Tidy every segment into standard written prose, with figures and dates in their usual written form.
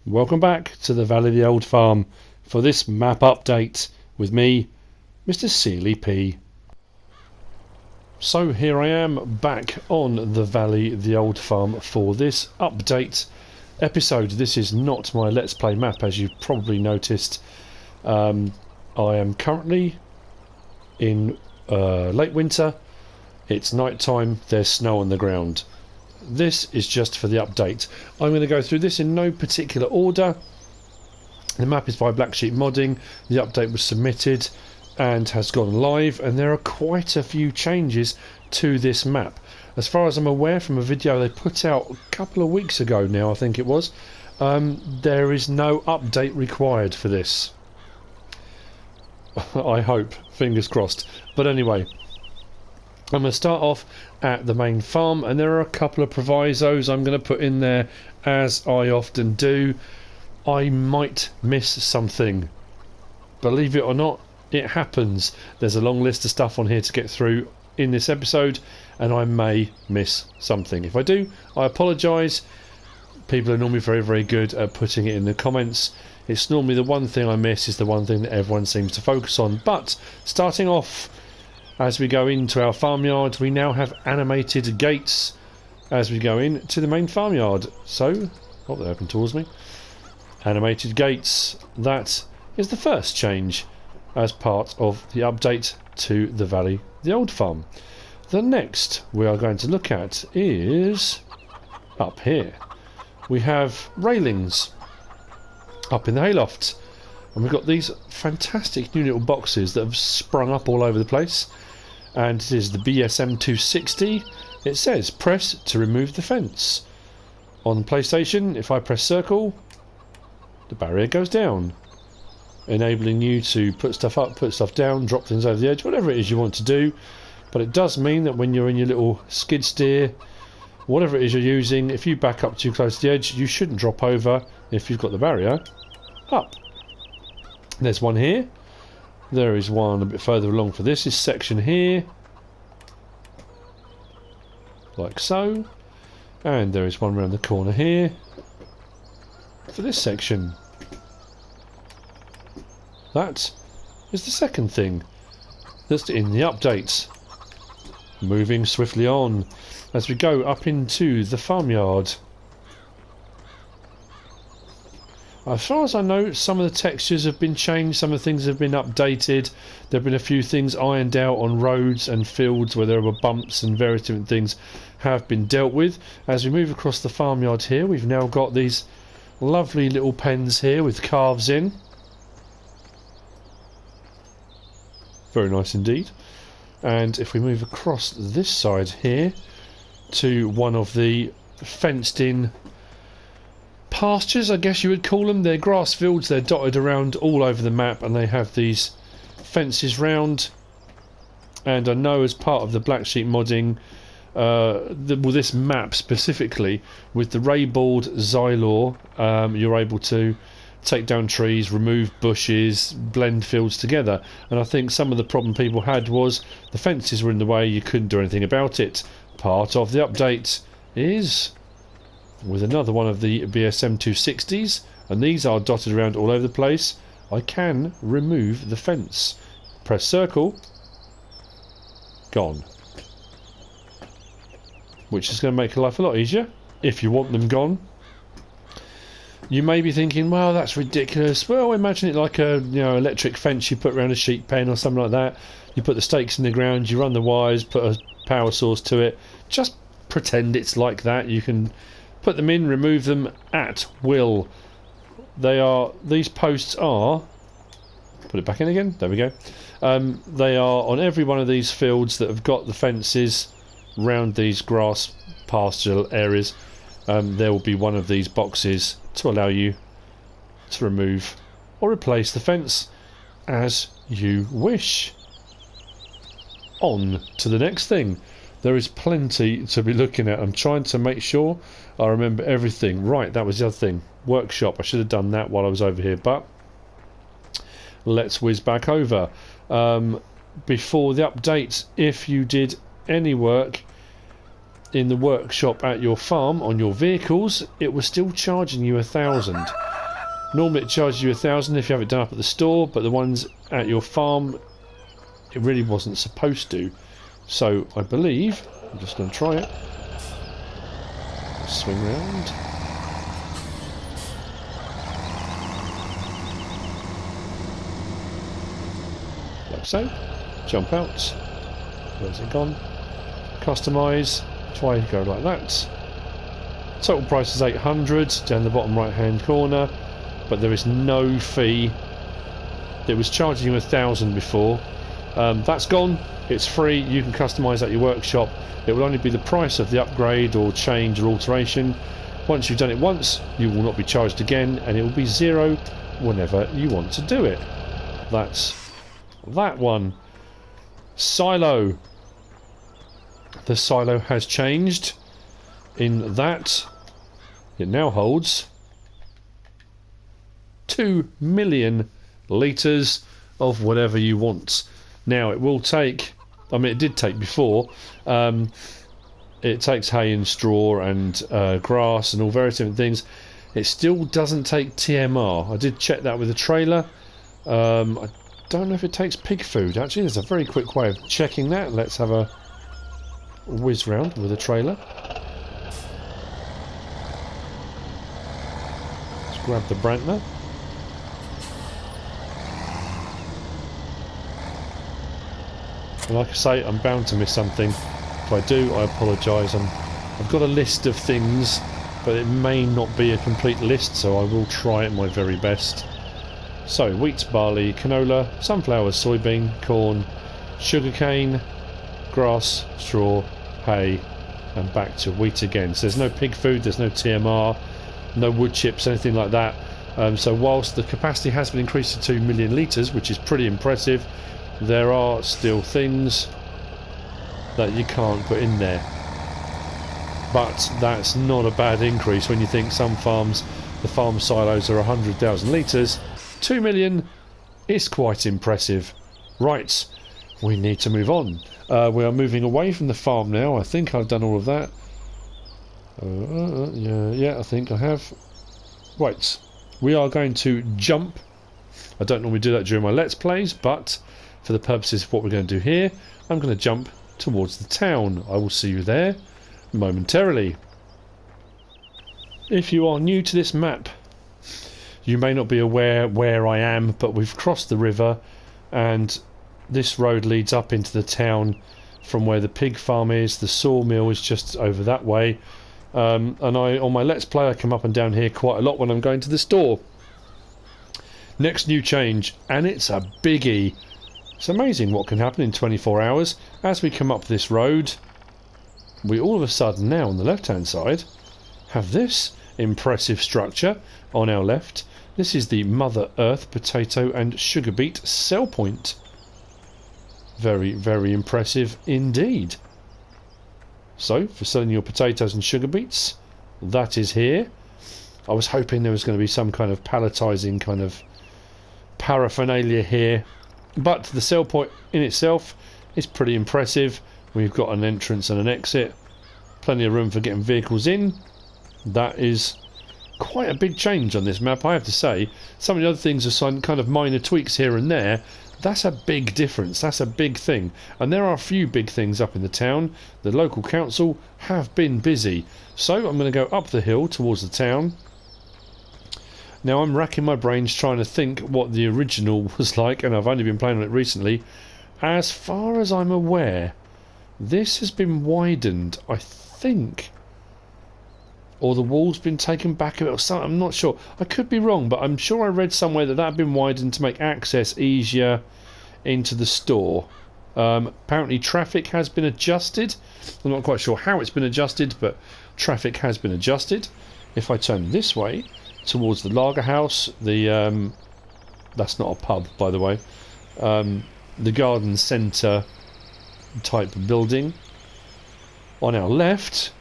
Welcome back to the Valley of the Old Farm for this map update with me, MrSealyp. So here I am back on the Valley of the Old Farm for this update episode. This is not my Let's Play map, as you've probably noticed. I am currently in late winter. It's night time, there's snow on the ground. This is just for the update. I'm going to go through this in no particular order. The map is by Blacksheep Modding. The update was submitted and has gone live, and there are quite a few changes to this map. As far as I'm aware from a video they put out a couple of weeks ago now, I think it was, there is no update required for this. I hope, fingers crossed. But anyway, I'm going to start off at the main farm, and there are a couple of provisos I'm going to put in there, as I often do. I might miss something. Believe it or not, it happens. There's a long list of stuff on here to get through in this episode, and I may miss something. If I do, I apologise. People are normally very, very good at putting it in the comments. It's normally the one thing I miss is the one thing that everyone seems to focus on. But starting off, as we go into our farmyard, we now have animated gates as we go in to the main farmyard. So, oh, they open towards me. Animated gates. That is the first change as part of the update to the Valley, the Old Farm. The next we are going to look at is up here. We have railings up in the hayloft, and we've got these fantastic new little boxes that have sprung up all over the place. And it is the BSM 260. It says press to remove the fence. On PlayStation, if I press circle, the barrier goes down, enabling you to put stuff up, put stuff down, drop things over the edge, whatever it is you want to do. But it does mean that when you're in your little skid steer, whatever it is you're using, if you back up too close to the edge, you shouldn't drop over if you've got the barrier up. There's one here. There is one a bit further along for this section here, like so, and there is one around the corner here for this section. That is the second thing that's in the update. Moving swiftly on as we go up into the farmyard. As far as I know, some of the textures have been changed, some of the things have been updated. There have been a few things ironed out on roads and fields where there were bumps, and various different things have been dealt with. As we move across the farmyard here, we've now got these lovely little pens here with calves in. Very nice indeed. And if we move across this side here to one of the fenced in pastures, I guess you would call them. They're grass fields, they're dotted around all over the map, and they have these fences round. And I know as part of the Blacksheep Modding, this map specifically, with the Rayboard Xylor, you're able to take down trees, remove bushes, blend fields together. And I think some of the problem people had was the fences were in the way, you couldn't do anything about it. Part of the update is with another one of the BSM 260s, and these are dotted around all over the place. I can remove the fence. Press circle, gone. Which is going to make life a lot easier if you want them gone. You may be thinking, well, that's ridiculous. Well, imagine it like a electric fence you put around a sheep pen or something like that. You put the stakes in the ground, you run the wires, put a power source to it. Just pretend it's like that. You can put them in, remove them at will. These posts are, put it back in again, there we go. They are on every one of these fields that have got the fences round these grass pasture areas. There will be one of these boxes to allow you to remove or replace the fence as you wish. On to the next thing. There is plenty to be looking at. I'm trying to make sure I remember everything. Right, that was the other thing. Workshop. I should have done that while I was over here, but let's whiz back over. Before the update, if you did any work in the workshop at your farm on your vehicles, it was still charging you 1,000. Normally it charges you 1,000 if you have it done up at the store, but the ones at your farm, it really wasn't supposed to. So I believe, I'm just going to try it. Swing round. Like so. Jump out. Where's it gone? Customise. Try to go like that. Total price is 800 down the bottom right hand corner, but there is no fee. It was charging you 1,000 before. That's gone. It's free. You can customise at your workshop. It will only be the price of the upgrade or change or alteration. Once you've done it once, you will not be charged again, and it will be zero whenever you want to do it. That's that one. Silo. The silo has changed in that it now holds 2 million litres of whatever you want. Now it will take, I mean it did take before, it takes hay and straw and grass and all various different things. It still doesn't take TMR. I did check that with the trailer. I don't know if it takes pig food. Actually, there's a very quick way of checking that. Let's have a whiz round with a trailer. Let's grab the Brantner. And like I say, I'm bound to miss something. If I do, I apologise. I've got a list of things, but it may not be a complete list, so I will try it my very best. So, wheat, barley, canola, sunflowers, soybean, corn, sugarcane, grass, straw, hay, and back to wheat again. So there's no pig food, there's no TMR, no wood chips, anything like that. So whilst the capacity has been increased to 2 million litres, which is pretty impressive, there are still things that you can't put in there. But that's not a bad increase when you think some farms, the farm silos are 100,000 litres. 2 million is quite impressive. Right, we need to move on. We are moving away from the farm now. I think I've done all of that. Yeah, I think I have. Right, we are going to jump. I don't normally do that during my Let's Plays, but for the purposes of what we're going to do here, I'm going to jump towards the town. I will see you there momentarily. If you are new to this map, you may not be aware where I am, but we've crossed the river and this road leads up into the town from where the pig farm is. The sawmill is just over that way, and on my Let's Play I come up and down here quite a lot when I'm going to the store. Next new change, and it's a biggie. It's amazing what can happen in 24 hours. As we come up this road, we all of a sudden now on the left hand side have this impressive structure on our left. This is the Mother Earth potato and sugar beet sell point. Very, very impressive indeed. So, for selling your potatoes and sugar beets, that is here. I was hoping there was going to be some kind of palletising kind of paraphernalia here, but the sell point in itself is pretty impressive. We've got an entrance and an exit, plenty of room for getting vehicles in. That is quite a big change on this map, I have to say. Some of the other things are some kind of minor tweaks here and there. That's a big difference, that's a big thing, and there are a few big things up in the town. The local council have been busy, so I'm going to go up the hill towards the town. Now I'm racking my brains trying to think what the original was like, and I've only been playing on it recently. As far as I'm aware, this has been widened, I think, or the wall's been taken back a bit or something. I'm not sure, I could be wrong, but I'm sure I read somewhere that had been widened to make access easier into the store. Apparently traffic has been adjusted. I'm not quite sure how it's been adjusted, but traffic has been adjusted. If I turn this way towards the lager house, the that's not a pub by the way, the garden centre type building, on our left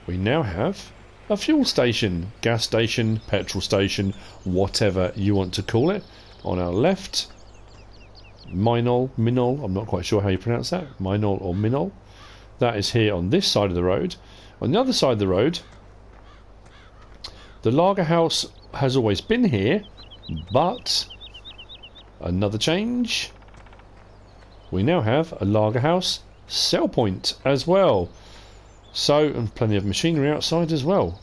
we now have a fuel station, gas station, petrol station, whatever you want to call it. On our left, Minol, I'm not quite sure how you pronounce that, Minol or Minol. That is here on this side of the road. On the other side of the road, the lager house has always been here, but another change. We now have a lager house sell point as well. So, and plenty of machinery outside as well.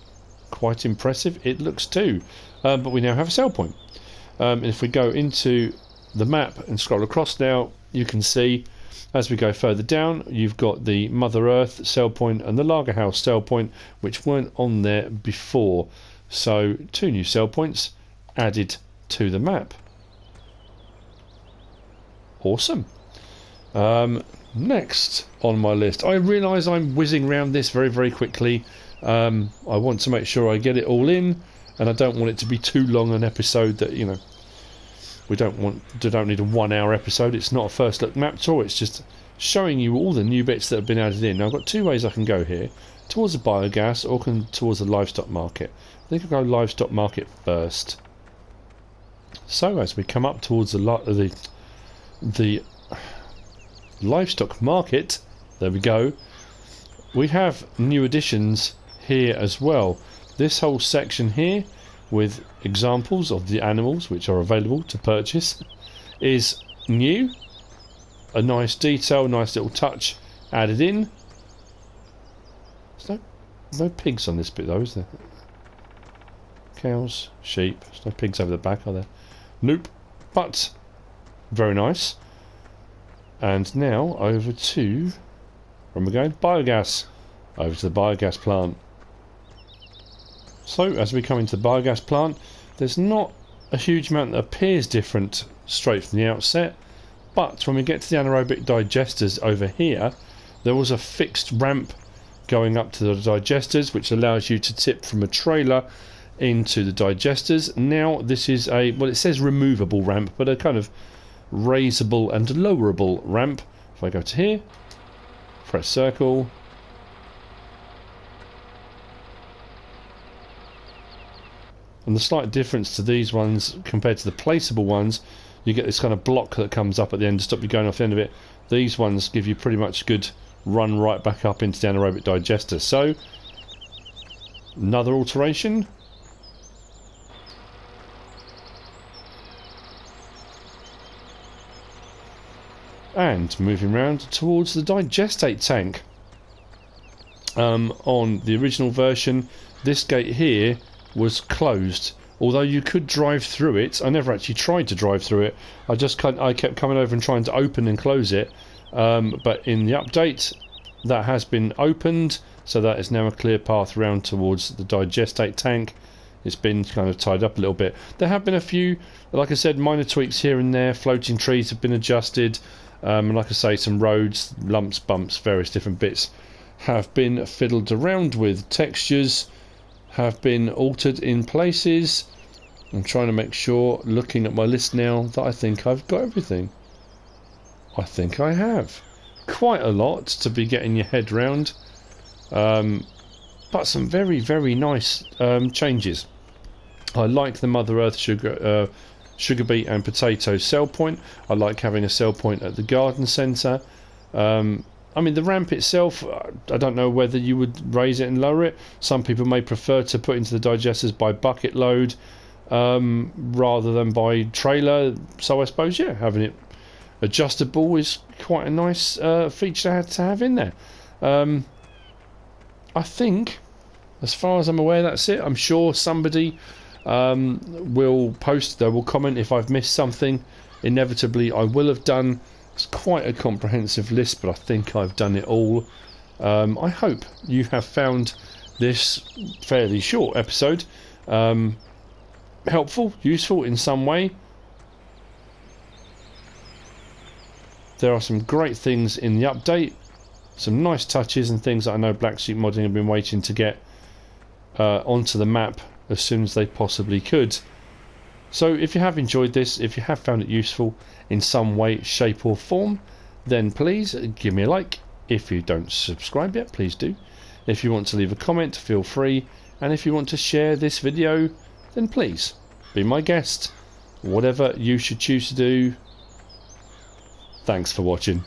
Quite impressive it looks too. But we now have a sell point. If we go into the map and scroll across now, you can see as we go further down, you've got the Mother Earth sell point and the lager house sell point, which weren't on there before. So 2 new sell points added to the map. Awesome. Next on my list, I realise I'm whizzing around this very quickly. I want to make sure I get it all in, and I don't want it to be too long an episode that, you know, we don't need a 1 hour episode. It's not a first look map tour, it's just showing you all the new bits that have been added in. Now I've got 2 ways I can go here, towards the biogas or towards the livestock market. I think I'll go livestock market first. So as we come up towards the livestock market, there we go, we have new additions here as well. This whole section here with examples of the animals which are available to purchase is new. A nice detail, nice little touch added in. There's no pigs on this bit though, is there? Cows, sheep. There's no pigs over the back, are there? Nope. But very nice. And now over to, where am I going? Biogas. Over to the biogas plant. So as we come into the biogas plant, there's not a huge amount that appears different straight from the outset, but when we get to the anaerobic digesters over here, there was a fixed ramp going up to the digesters which allows you to tip from a trailer into the digesters. Now this is a, well, it says removable ramp, but a kind of raisable and lowerable ramp. If I go to here, press circle, and the slight difference to these ones compared to the placeable ones, you get this kind of block that comes up at the end to stop you going off the end of it. These ones give you pretty much good run right back up into the anaerobic digester. So another alteration. And moving around towards the Digestate Tank. On the original version, this gate here was closed, although you could drive through it. I never actually tried to drive through it. I kept coming over and trying to open and close it. But in the update, that has been opened, so that is now a clear path around towards the Digestate Tank. It's been kind of tied up a little bit. There have been a few, like I said, minor tweaks here and there. Floating trees have been adjusted. And like I say, some roads, lumps, bumps, various different bits have been fiddled around with. Textures have been altered in places. I'm trying to make sure, looking at my list now, that I think I've got everything. I think I have. Quite a lot to be getting your head round. But some very nice changes. I like the Mother Earth sugar beet and potato sell point. I like having a sell point at the garden centre. I mean, the ramp itself, I don't know whether you would raise it and lower it. Some people may prefer to put into the digesters by bucket load rather than by trailer. So I suppose, yeah, having it adjustable is quite a nice feature to have in there. I think, as far as I'm aware, that's it. I'm sure somebody will post, they will comment if I've missed something. Inevitably I will have done. It's quite a comprehensive list, but I think I've done it all. I hope you have found this fairly short episode helpful, useful in some way. There are some great things in the update, some nice touches and things that I know Blacksheep Modding have been waiting to get onto the map as soon as they possibly could. So if you have enjoyed this, if you have found it useful in some way, shape or form, then please give me a like. If you don't subscribe yet, please do. If you want to leave a comment, feel free. And if you want to share this video, then please be my guest. Whatever you should choose to do. Thanks for watching.